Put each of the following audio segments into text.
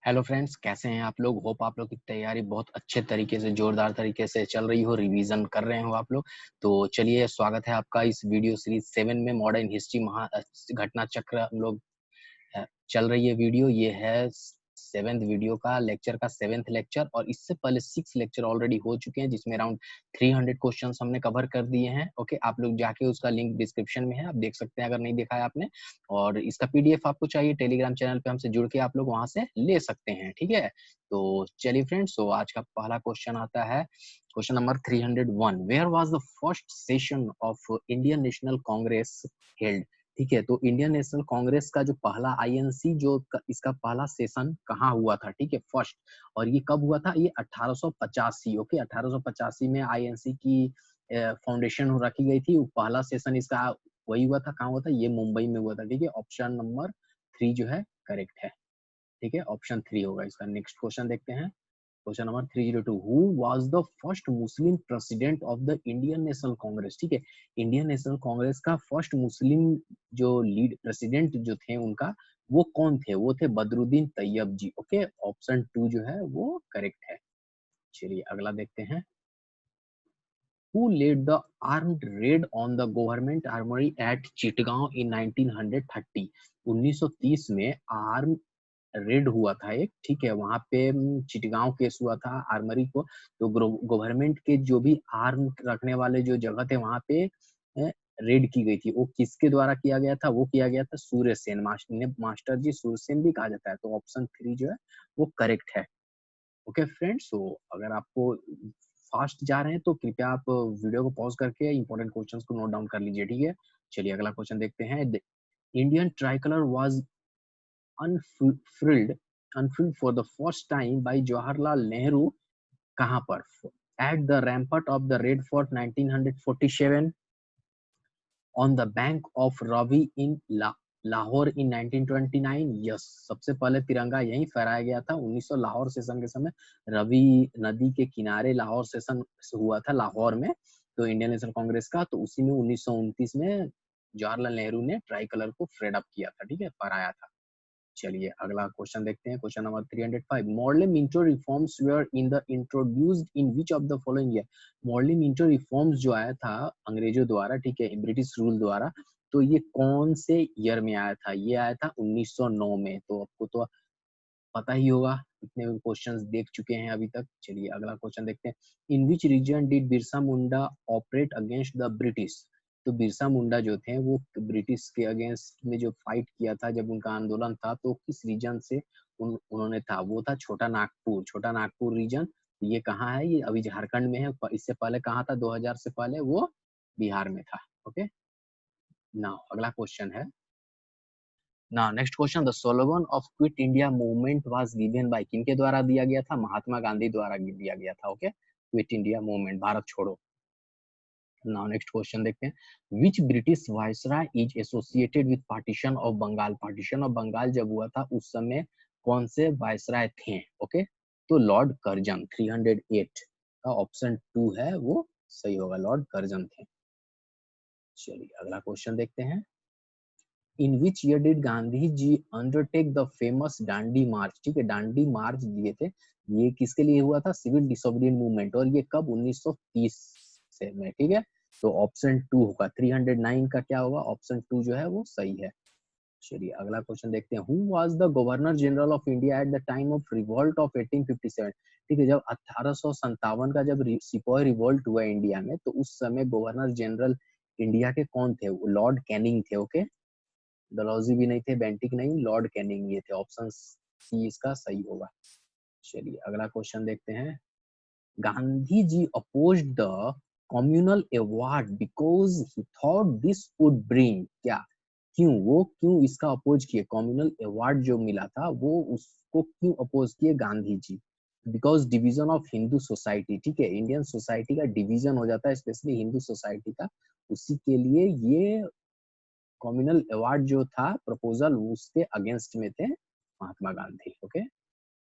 Hello friends, कैसे हैं आप लोग। होप आप लोग की तैयारी बहुत अच्छे तरीके से, जोरदार तरीके से चल रही हो, रिवीजन कर रहे हो आप लोग। तो चलिए, स्वागत है आपका इस वीडियो सीरीज 7 में। मॉडर्न हिस्ट्री महा घटना चक्र हम लोग चल रही है वीडियो। ये है 7th वीडियो का लेक्चर का 7th लेक्चर, और इससे पहले 6 लेक्चर ऑलरेडी हो चुके हैं, जिसमें अराउंड 300 क्वेश्चंस हमने कवर कर दिए हैं। ओके, आप लोग जाके उसका लिंक डिस्क्रिप्शन में है, आप देख सकते हैं अगर नहीं देखा है आपने। और इसका पीडीएफ आपको चाहिए, टेलीग्राम चैनल पे हमसे जुड़ के आप लोग वहां से ले सकते हैं। ठीक है, तो चलिए फ्रेंड्स, तो आज का पहला क्वेश्चन आता है, question number 301। Where was the first session of Indian National Congress held. ठीक है, तो इंडियन नेशनल कांग्रेस का जो पहला आईएनसी इसका पहला सेशन कहाँ हुआ था। ठीक है, फर्स्ट। और ये कब हुआ था, ये 1885। ओके, 1885 में आईएनसी की फाउंडेशन रखी गई थी। पहला सेशन इसका वही हुआ था। कहाँ हुआ था, ये मुंबई में हुआ था। ठीक है, ऑप्शन नंबर 3 जो है करेक्ट है। ठीक है, ऑप्शन 3 होगा इसका। नेक्स्ट क्वेश्चन देखते हैं, question number 302। Who was the first Muslim president of the Indian National Congress. ठीक है, इंडियन नेशनल कांग्रेस का फर्स्ट मुस्लिम जो लीड प्रेसिडेंट जो थे उनका, वो कौन थे, वो थे बदरुद्दीन तैयब जी। ओके, ऑप्शन 2 जो है वो करेक्ट है। चलिए अगला देखते हैं। Who led the armed raid on the government armory at Chittagong in 1930? 1930 में आर्म रेड हुआ था एक। ठीक है, वहां पे चिटगांव केस हुआ था आर्मरी को। तो गवर्नमेंट के जो भी आर्म रखने वाले जो जगह थे वहां पे रेड की गई थी। वो किसके द्वारा किया गया था, वो किया गया था सूर्यसेन मास्टर जी, सूर्यसेन भी कहा जाता है। तो ऑप्शन 3 जो है वो करेक्ट है। ओके फ्रेंड्स, तो अगर आपको फास्ट जा रहे हैं तो कृपया आप वीडियो को पॉज करके इंपॉर्टेंट क्वेश्चंस को नोट डाउन कर लीजिए। ठीक है, चलिए अगला क्वेश्चन देखते हैं। Indian tricolour was unfurled unfurled for the first time by Jawaharlal Nehru कहाँ पर, at the rampart of the Red Fort 1947, on the bank of Ravi in Lahore in 1929। Yes, सबसे पहले तिरंगा यहीं फहराया गया था 1900 लाहौर सेशन के समय। रवि नदी के किनारे लाहौर सेशन हुआ था लाहौर में, तो इंडियन नेशनल कांग्रेस का। तो उसी में 1929 में जवाहरलाल नेहरू ने ट्राई कलर को फ्रेड अप किया था। ठीक है, फहराया था। चलिए अगला क्वेश्चन देखते हैं, question number 305। Morley Minto reforms were in the introduced in which of the following year. Morley Minto reforms जो आया था अंग्रेजों द्वारा, ठीक है, ब्रिटिश रूल द्वारा, तो ये कौन से ईयर में आया था, ये आया था 1909 में। तो आपको तो पता ही होगा, इतने क्वेश्चंस देख चुके हैं अभी तक। चलिए अगला क्वेश्चन देखते हैं। In which region did Birsa Munda operate against the British. तो बिरसा मुंडा जो थे वो ब्रिटिश के अगेंस्ट में जो फाइट किया था, जब उनका आंदोलन था, तो किस रीजन से उन्होंने था, वो था छोटा नागपुर। छोटा नागपुर रीजन ये कहाँ है, ये अभी झारखंड में है। इससे पहले कहाँ था, 2000 से पहले वो बिहार में था। ओके, नाउ अगला क्वेश्चन है। Now next question, the slogan of Quit India movement was given by, किनके द्वारा दिया गया था, महात्मा गांधी द्वारा दिया गया था। Okay, quit India movement, Bharat छोड़ो। Now next question देखते हैं। Which British viceroy is associated with partition of Bengal? partition of Bengal जब हुआ था उस समय कौन से वायसराय थे। ओके, तो लॉर्ड कर्जन। 308 का ऑप्शन 2 है वो सही होगा, लॉर्ड कर्जन थे। चलिए अगला क्वेश्चन देखते हैं। In which year did Gandhi ji undertake the famous Dandi march. ठीक है, डांडी मार्च दिए थे, ये किसके लिए हुआ था, सिविल डिसोबीडियंट मूवमेंट। और ये कब, 1930 से में। ठीक है, तो ऑप्शन 2 होगा। 309 का क्या होगा, ऑप्शन 2 जो है वो सही है। चलिए अगला क्वेश्चन देखते हैं। Who was the governor general of India at the time of revolt of 1857। ठीक है, जब 1857 का जब सिपॉय रिवॉल्ट हुआ इंडिया में, तो उस समय गवर्नर जनरल इंडिया के कौन थे, लॉर्ड कैनिंग थे। ओके, डलहौजी भी नहीं थे, बेंटिक नहीं, लॉर्ड कैनिंग ये थे। ऑप्शन सी इसका सही होगा। चलिए अगला क्वेश्चन देखते हैं। Gandhi ji opposed the communal award because he thought this would bring, क्या, क्यों, वो क्यों इसका अपोज किए, कम्युनल अवार्ड जो मिला था वो उसको क्यों अपोज किए Gandhi ji. Because division of Hindu society. ठीक है, इंडियन सोसाइटी का डिवीजन हो जाता है, स्पेशली हिंदू सोसाइटी का, उसी के लिए ये कम्युनल अवार्ड जो था प्रपोजल उसके अगेंस्ट में थे महात्मा गांधी। ओके,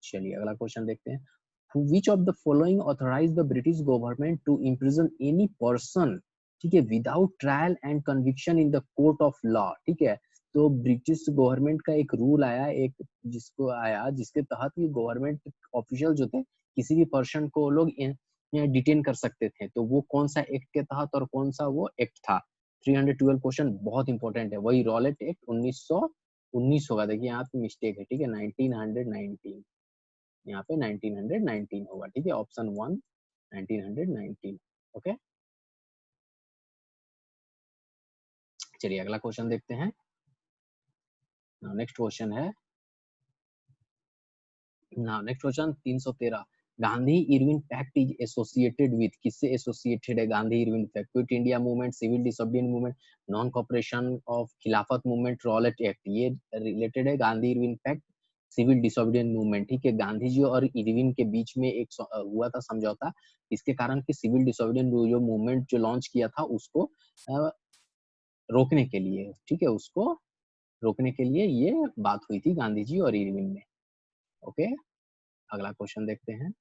चलिए अगला क्वेश्चन देखते हैं। Which of the following authorized the British government to imprison any person, ठीक है, without trial and conviction in the court of law। ठीक है, तो ब्रिटिश गवर्नमेंट का एक रूल आया, एक जिसको आया जिसके तहत ये गवर्नमेंट ऑफिशियल जो थे किसी भी पर्सन को वो लोग डिटेन कर सकते थे। तो वो कौन सा एक्ट के तहत और कौन सा वो एक्ट था? 312 क्वेश्चन बहुत इंपॉर्टेंट है, वही रॉलेट एक्ट 1919 होगा। देखिए यहाँ पे मिस्टेक है, ठीक है, 1919, यहाँ पे 1919 होगा, ठीक है, ऑप्शन 1 1919। ओके, चलिए अगला क्वेश्चन देखते हैं। नेक्स्ट क्वेश्चन है, next question 313, Gandhi Irwin pact is associated with, किससे एसोसिएटेड है Gandhi Irwin pact? Quit India movement, civil disobedience movement, non cooperation of Khilafat movement, Rowlatt Act. ये रिलेटेड है Gandhi Irwin pact, civil disobedience movement, ठीक है। गांधी जी और इरविन के बीच में एक हुआ था समझौता, इसके कारण कि सिविल डिसोबीडियंस जो मूवमेंट जो लॉन्च किया था उसको रोकने के लिए, ठीक है, उसको रोकने के लिए ये बात हुई थी गांधी जी और इरविन में। ओके, अगला क्वेश्चन देखते हैं।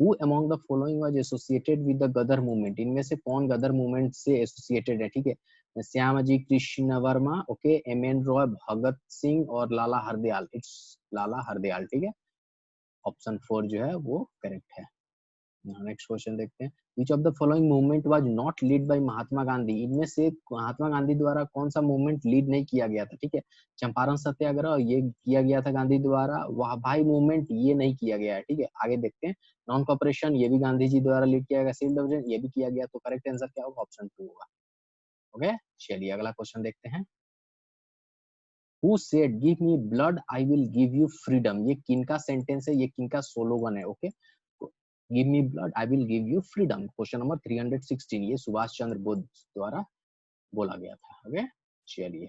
Who among the following was associated with the Ghadar movement? इनमें से कौन गदर मूवमेंट से एसोसिएटेड है? ठीक है, Shyamji Krishna Varma, okay, M N Roy, Bhagat Singh और लाला हरदयाल। इट्स लाला हरदयाल, ठीक है, ऑप्शन 4 जो है वो करेक्ट है। नेक्स्ट क्वेश्चन देखते हैं। Which of the following movement was not lead by Mahatma Gandhi? इनमें से महात्मा गांधी द्वारा कौन सा मूवमेंट लीड नहीं किया गया था? ठीक है, चंपारण सत्याग्रह ये किया गया था गांधी द्वारा, वाहभाई मूवमेंट ये नहीं किया गया है, ठीक है। आगे देखते हैं, नॉन कॉपरेशन ये भी गांधी जी द्वारा लीड किया गया, सिविल डिविजन ये भी किया गया, तो करेक्ट आंसर क्या होगा? ऑप्शन 2 होगा। ओके, चलिए अगला क्वेश्चन देखते हैं। Who said give me blood I will give you freedom? ये किनका सेंटेंस है, ये किनका स्लोगन है? Okay, give me blood I will give you freedom, question number 316, ये सुभाष चंद्र बोस द्वारा बोला गया था। ओके, चलिए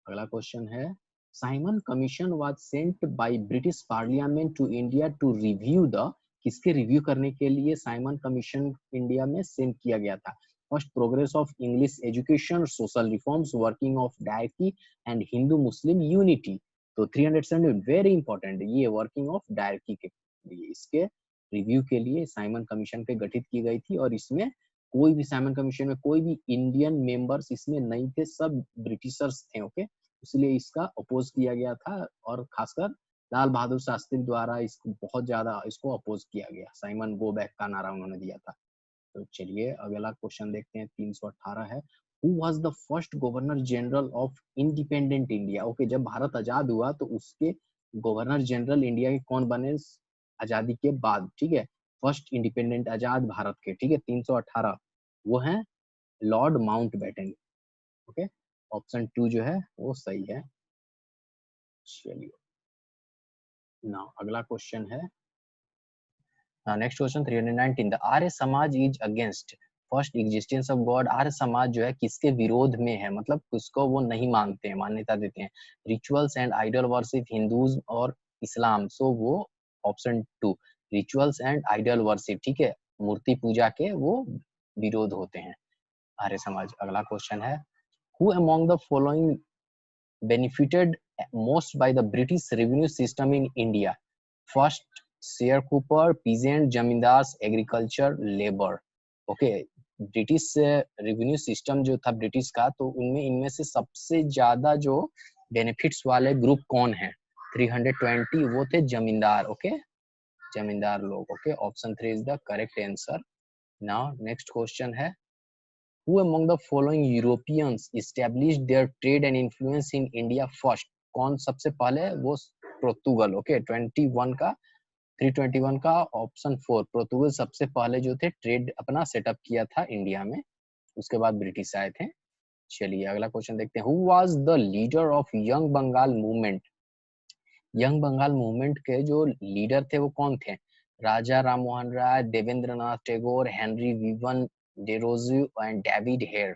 अगला क्वेश्चन है। Simon commission was sent by British parliament to India to review the, किसके रिव्यू करने के लिए साइमन कमीशन इंडिया में सेंड किया गया था? First, progress of English education, social reforms, working of dyarchy and Hindu Muslim unity. तो 370 वेरी इंपॉर्टेंट, ये वर्किंग ऑफ डायरकी के लिए, इसके रिव्यू के लिए साइमन कमीशन पे गठित की गई थी। और इसमें कोई भी साइमन कमीशन में कोई भी इंडियन मेंबर्स इसमें नहीं थे, सब ब्रिटिशर्स थे। ओके, इसलिए इसका अपोज किया गया था और खासकर लाल बहादुर शास्त्री द्वारा इसको बहुत ज्यादा इसको अपोज किया गया। साइमन गो बैक का नारा उन्होंने दिया था। तो चलिए अगला क्वेश्चन देखते हैं, 318 है। Who was the first governor general of independent India? Okay, जब भारत आजाद हुआ तो उसके गवर्नर जनरल इंडिया के कौन बने आजादी के बाद? ठीक है, फर्स्ट इंडिपेंडेंट आजाद भारत के, ठीक है, 318 वो है लॉर्ड माउंटबेटन। ओके, ऑप्शन 2 जो है वो सही है। चलिए ना अगला क्वेश्चन है, next question 319, the Arya Samaj is against first existence of God. Arya Samaj जो है किसके विरोध में है, मतलब किसको वो नहीं मानते हैं, मान्यता देते हैं? Rituals and idol worship, Hindus और इस्लाम। सो वो option 2, rituals and idol worship, ठीक है, मूर्ति पूजा के वो विरोध होते हैं आर्य समाज। अगला क्वेश्चन है, who among the following benefited most by the British revenue system in India? First, sharecropper, peasant, जमींदार, agriculture, labour. Okay, British revenue system जो था ब्रिटिश का, तो उनमें इनमें से सबसे ज्यादा जो बेनिफिट्स वाले ग्रुप कौन है? 320 वो थे जमींदार। ओके, जमींदार लोग। Okay, option 3 is the correct answer. Now next question है, Who among the following Europeans established their trade and influence in India first? कौन सबसे पहले? वो पोर्तुगल। ओके, 21 का 321 का ऑप्शन 4, पोर्तुगल सबसे पहले जो थे ट्रेड अपना सेटअप किया था इंडिया में, उसके बाद ब्रिटिश आए थे। चलिए अगला क्वेश्चन देखते हैं। Who was the leader of Young Bengal movement? Young Bengal movement के जो लीडर थे वो कौन थे? Raja Ram Mohan Roy, Devendra Nath Tagore, Henry Vivian Derozio and David Hare.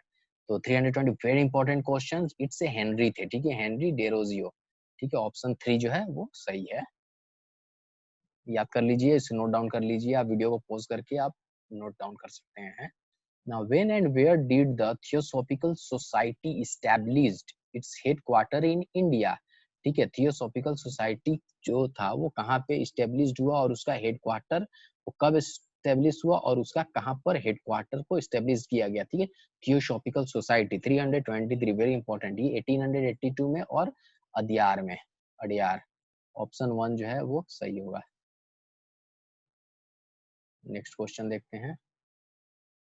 तो 320 very important questions, it's a Henry थे, ठीक है, हेनरी डेरोजियो, ठीक है, ऑप्शन 3 जो है वो सही है। याद कर लीजिए, इसे नोट डाउन कर लीजिए, आप वीडियो को पॉज करके आप नोट डाउन कर सकते हैं। Now, when and where did the Theosophical Society established its headquarter in India? ठीक है, थियोसॉफिकल सोसाइटी जो था वो कहाँ पे इस्टेब्लिश्ड हुआ और उसका हेडक्वार्टर वो कब एस्टेब्लिश हुआ और उसका कहां पर हेडक्वार्टर को एस्टेब्लिश किया गया, ठीक है, थियोसॉफिकल सोसाइटी 323, वेरी इंपॉर्टेंट, ये 1882 में और अदियार में, अडियार, ऑप्शन 1 जो है वो सही होगा। नेक्स्ट क्वेश्चन देखते हैं,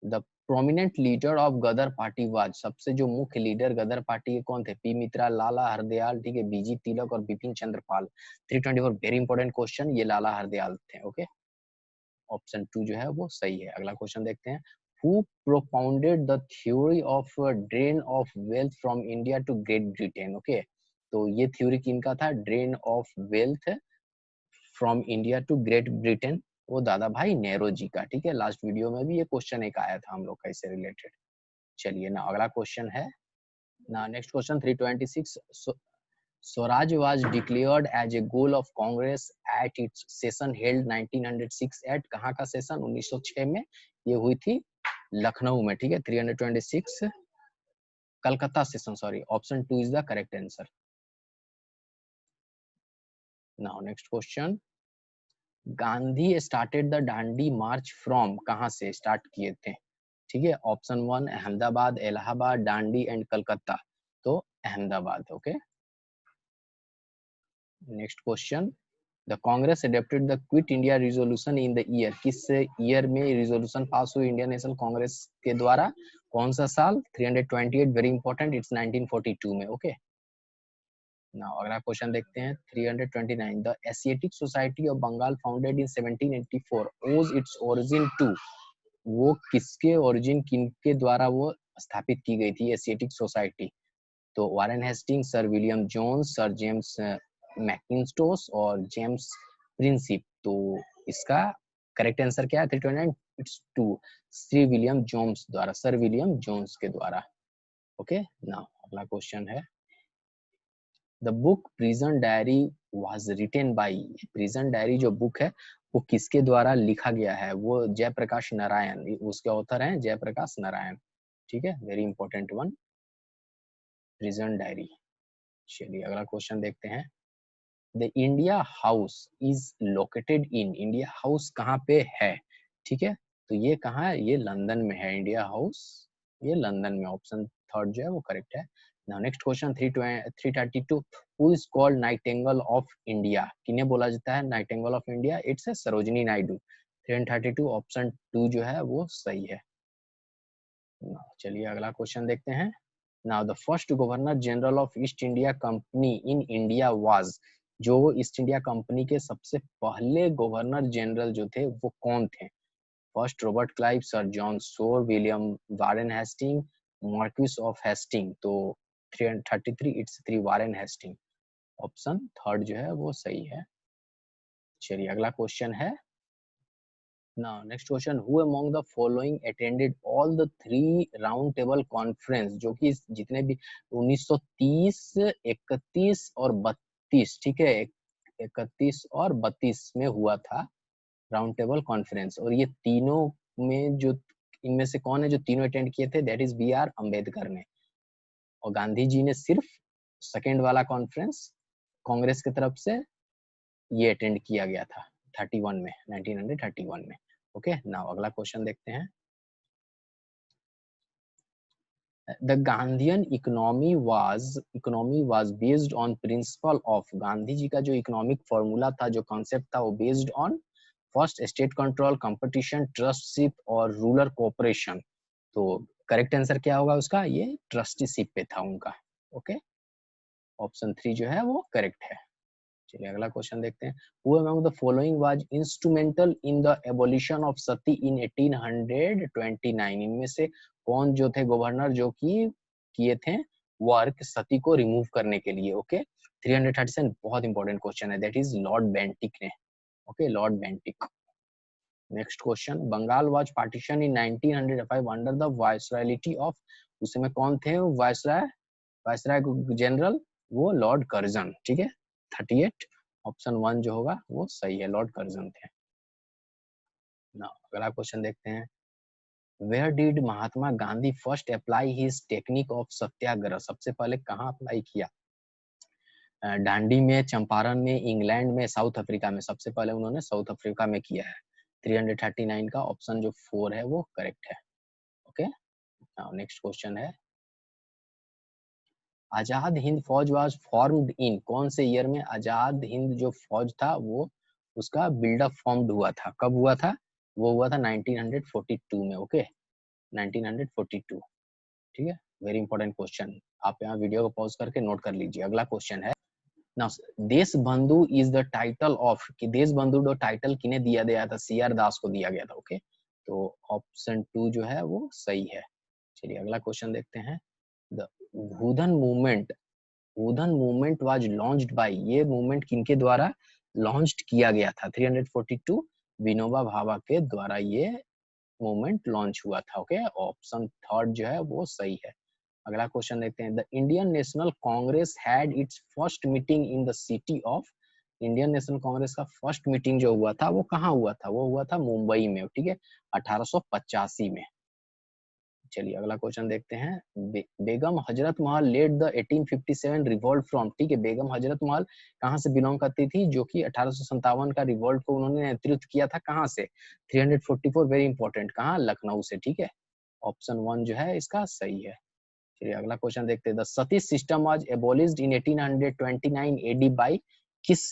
the prominent leader of Ghadar party was, सबसे जो मुख्य लीडर गदर पार्टी के कौन थे, पी मित्रा, लाला हरदयाल, ठीक है, बीजी तिलक और Bipin Chandra Pal. 324 very important question, ये लाला हरदयाल थे, ओके, ऑप्शन 2 जो है वो सही है। अगला क्वेश्चन देखते हैं, who propounded the theory of drain of wealth from India to Great Britain, okay, तो ये थ्योरी किनका था, drain of wealth from India to Great Britain, वो दादा भाई नेहरू जी का, ठीक है, लास्ट वीडियो में भी ये क्वेश्चन एक आया था हम लोग का इससे रिलेटेड। चलिए ना अगला क्वेश्चन है ना, next question 326, Swaraj was declared as a goal of Congress at its session held 1906 at, कहाँ का सेशन, 1906 में ये हुई थी लखनऊ में, ठीक है, 326 Calcutta session, sorry, option 2 is the correct answer. Now next question, Gandhi started the Dandi March from, कहाँ से स्टार्ट किए थे, ठीक है, ऑप्शन 1 अहमदाबाद, इलाहाबाद, दांडी एंड कलकत्ता, तो Ahmedabad, okay. Next question, the Congress adopted the quit India resolution in the year, किस ईयर में रिजोल्यूशन पास हुई इंडियन नेशनल कांग्रेस के द्वारा, कौन सा साल, 328 वेरी इंपॉर्टेंट, इट्स 1942 में, ओके। नाउ अगला क्वेश्चन देखते हैं 329, the Asiatic society of Bengal founded in 1784 was its origin to, वो किसके ओरिजिन, किनके द्वारा वो स्थापित की गई थी एशियाटिक सोसाइटी, तो Warren Hastings, sir William Jones, sir James Mackintosh और जेम्स प्रिंसिप, तो इसका करेक्ट आंसर क्या है, 329, इट्स 2, श्री विलियम जोन्स द्वारा, सर विलियम जोन्स के द्वारा, ओके। नाउ अगला क्वेश्चन है, the book Prison Diary was written by, Prison Diary जो बुक है वो किसके द्वारा लिखा गया है, वो जयप्रकाश नारायण, उसके ऑथर हैं जयप्रकाश नारायण, ठीक है, very important one, prison diary. चलिए अगला क्वेश्चन देखते हैं, the India house is located in, India house कहाँ पे है, ठीक है, तो ये कहाँ है, ये लंदन में है, इंडिया हाउस ये लंदन में, ऑप्शन 3 जो है वो करेक्ट है। Now next question 332, who is called Nightingale of India, किन्हें बोला जाता है Nightingale of India, it's Sarojini Naidu, 332 option 2 जो है वो सही है। चलिए अगला क्वेश्चन देखते हैं, now the first governor general of east India company in India was, जो ईस्ट इंडिया कंपनी के सबसे पहले गवर्नर जनरल जो थे वो कौन थे, first Robert Clive, sir John Shore, William Warren Hastings, Marquis of Hastings, तो 333 इट्स 3 वारेन हेस्टिंग, ऑप्शन 3 जो है वो सही है। चलिए अगला क्वेश्चन है, now next question, who among the following attended all the 3 round table conference, जो कि जितने भी 1930, 31 और 32, ठीक है, 31 और 32 में हुआ था राउंड टेबल कॉन्फ्रेंस, और ये तीनों में जो, इनमें से कौन है जो तीनों अटेंड किए थे, that is B R Ambedkar ने, और गांधी जी ने सिर्फ सेकेंड वाला कॉन्फ्रेंस कांग्रेस की तरफ से ये अटेंड किया गया था 31 में, 1931 में, ओके। नाउ अगला क्वेश्चन देखते हैं, the Gandhian economy was based on principle of, Gandhi ji का जो इकोनॉमिक फॉर्मूला था, जो कॉन्सेप्ट था, वो based on first state control, competition, trusteeship और रूरल कोऑपरेशन, तो करेक्ट आंसर क्या होगा उसका, ये ट्रस्टीशिप पे था उनका, ओके, ऑप्शन 3 जो है वो करेक्ट है। चलिए अगला क्वेश्चन देखते हैं, who among the following was instrumental in the abolition of sati in 1829, इनमें से कौन जो थे गवर्नर जो कि किए थे वर्क सती को रिमूव करने के लिए, ओके। 337 बहुत इंपॉर्टेंट क्वेश्चन है, दैट इज लॉर्ड बेंटिक ने, okay, Lord Bentinck. Next question, Bengal was partition in 1905 under the viceroyalty of, उस समय कौन थे वायसराय जनरल, वो लॉर्ड कर्जन, ठीक है, 38 ऑप्शन 1 जो होगा वो सही है, लॉर्ड कर्जन थे ना। अगला क्वेश्चन देखते हैं, where did Mahatma Gandhi first apply his technique of satyagraha, सबसे पहले कहाँ अप्लाई किया, दांडी में, चंपारण में, इंग्लैंड में, साउथ अफ्रीका में, सबसे पहले उन्होंने साउथ अफ्रीका में किया है, 339 का ऑप्शन जो 4 है वो करेक्ट है। ओके, नाउ नेक्स्ट क्वेश्चन है, आजाद हिंद फौज वाज फॉर्म्ड इन, कौन से ईयर में आजाद हिंद जो फौज था वो उसका बिल्डअप फॉर्म्ड हुआ था, कब हुआ था? वो हुआ था 1942 में। ओके, 1942, ठीक है, वेरी इंपॉर्टेंट क्वेश्चन, आप यहाँ वीडियो को पॉज करके नोट कर लीजिए। अगला क्वेश्चन है, नाउ देश बंधु इज द टाइटल ऑफ, कि देश बंधु जो टाइटल किन्हें दिया गया था? सी आर दास को दिया गया था। ओके, तो ऑप्शन 2 जो है वो सही है। चलिए अगला क्वेश्चन देखते हैं, the Bhoodan movement, Bhoodan movement was launched by, ये मूवमेंट किनके द्वारा लॉन्च्ड किया गया था? 342 विनोबा भावे के द्वारा ये मूवमेंट लॉन्च हुआ था। ओके, ऑप्शन 3 जो है वो सही है। अगला क्वेश्चन देखते हैं, the Indian National Congress had it's first meeting in the city of, Indian National Congress का फर्स्ट मीटिंग जो हुआ था वो कहाँ हुआ था? वो हुआ था मुंबई में, ठीक है, 1885 में। चलिए अगला क्वेश्चन देखते हैं, Begum Hazrat Mahal lead the 1857 revolt from, ठीक है, बेगम हजरत महल कहाँ से बिलोंग करती थी जो कि 1857 का रिवोल्ट को उन्होंने नेतृत्व किया था? कहाँ से? 344, वेरी इंपॉर्टेंट, कहाँ? लखनऊ से, ठीक है, ऑप्शन 1 जो है इसका सही है। चलिए अगला क्वेश्चन देखते हैं, the sati system was abolished in 1829 AD by, किस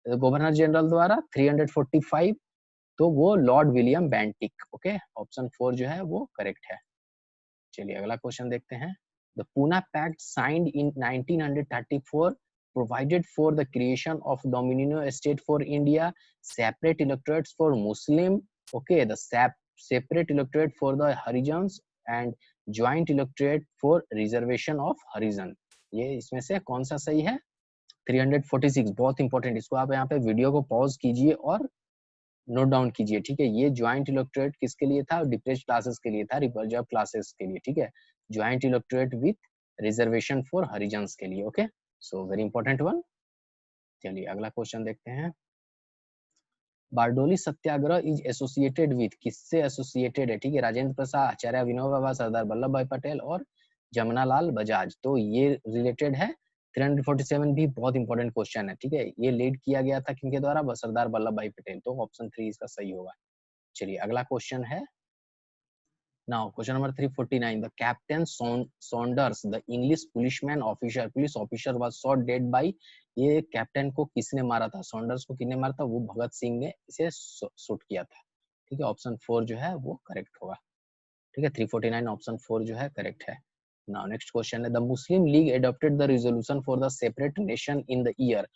गवर्नर जनरल द्वारा? 345, तो वो lord William Bentinck. Okay, option 4 जो है वो करेक्ट है। चलिए अगला क्वेश्चन देखते हैं, the Poona pact signed in 1934 provided for the creation of dominion state for India, separate electorates for Muslim, okay, the separate electorate for the Harijans and joint electorate for reservation of Harijan, ये इसमें से कौन सा सही है? 346, बहुत important, इसको आप यहाँ पे वीडियो को पॉज कीजिए और नोट डाउन कीजिए, ठीक है। ये ज्वाइंट इलेक्टोरेट किसके लिए था? डिप्रेस्ड क्लासेस के लिए था, रिजर्व क्लासेस के लिए, ठीक है, joint electorate with reservation for Harijans के लिए। Okay, so very important one. चलिए अगला क्वेश्चन देखते हैं, बारडोली सत्याग्रह इज एसोसिएटेड विथ, किससे एसोसिएटेड है? ठीक है, राजेंद्र प्रसाद, आचार्य विनोबा भावे, सरदार वल्लभ भाई पटेल और जमनालाल बजाज, तो ये रिलेटेड है। 347 भी बहुत इंपॉर्टेंट क्वेश्चन है, ठीक है, ये लीड किया गया था किनके द्वारा? सरदार वल्लभ भाई पटेल, तो ऑप्शन 3 इसका सही होगा। चलिए अगला क्वेश्चन है, now question number 349, the captain Saunders the English policeman officer, police officer was shot dead by, ये कैप्टन को किसने मारा था? सॉन्डर्स को किसने मारा था? वो भगत सिंह ने इसे शूट किया था, ठीक है, ऑप्शन 4 जो है वो करेक्ट होगा, ठीक है, 349 ऑप्शन 4 जो है करेक्ट है। नाउ नेक्स्ट क्वेश्चन है, the Muslim league adopted the resolution for the separate nation in the year,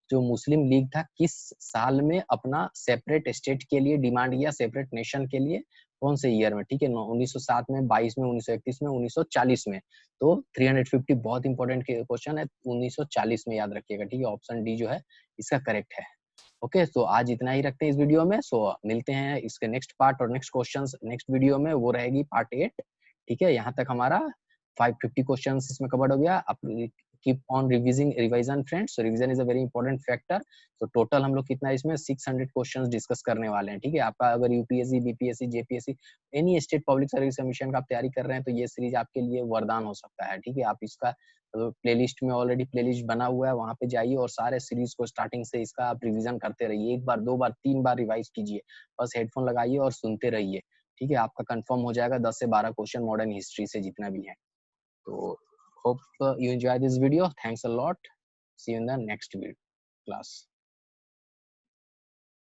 जो मुस्लिम लीग था किस साल में अपना सेपरेट स्टेट के लिए डिमांड किया, सेपरेट नेशन के लिए? कौन से ईयर में? ठीक है, 1907 में, 22 में, 1931 में, 1940 में, तो 350 बहुत इंपॉर्टेंट क्वेश्चन है, 1940 में याद रखिएगा, ठीक है, ऑप्शन डी जो है इसका करेक्ट है। ओके, सो आज इतना ही रखते हैं इस वीडियो में, सो मिलते हैं इसके नेक्स्ट पार्ट और नेक्स्ट क्वेश्चंस नेक्स्ट वीडियो में, वो रहेगी पार्ट 8, ठीक है। यहाँ तक हमारा 550 क्वेश्चंस इसमें कवर्ड हो गया। आप keep on revision friends, so revision is a very important factor. तो टोटल हम लोग कितना इसमें 600 क्वेश्चंस डिस्कस करने वाले हैं, ठीक है। आपका अगर UPSC, BPSC, JPSC, any state public service commission का आप तैयारी कर रहे हैं तो ये सीरीज आपके लिए वरदान हो सकता है, ठीक है। आप इसका प्लेलिस्ट में ऑलरेडी प्लेलिस्ट बना हुआ है, वहां पे जाइए और सारे सीरीज को स्टार्टिंग से इसका आप रिवीजन करते रहिए, 1 बार 2 बार 3 बार रिवाइज कीजिए, बस हेडफोन लगाइए और सुनते रहिए, ठीक है। आपका कंफर्म हो जाएगा 10 से 12 क्वेश्चन मॉडर्न हिस्ट्री से जितना भी है। तो hope you enjoy this video. Thanks a lot. See you in the next video class.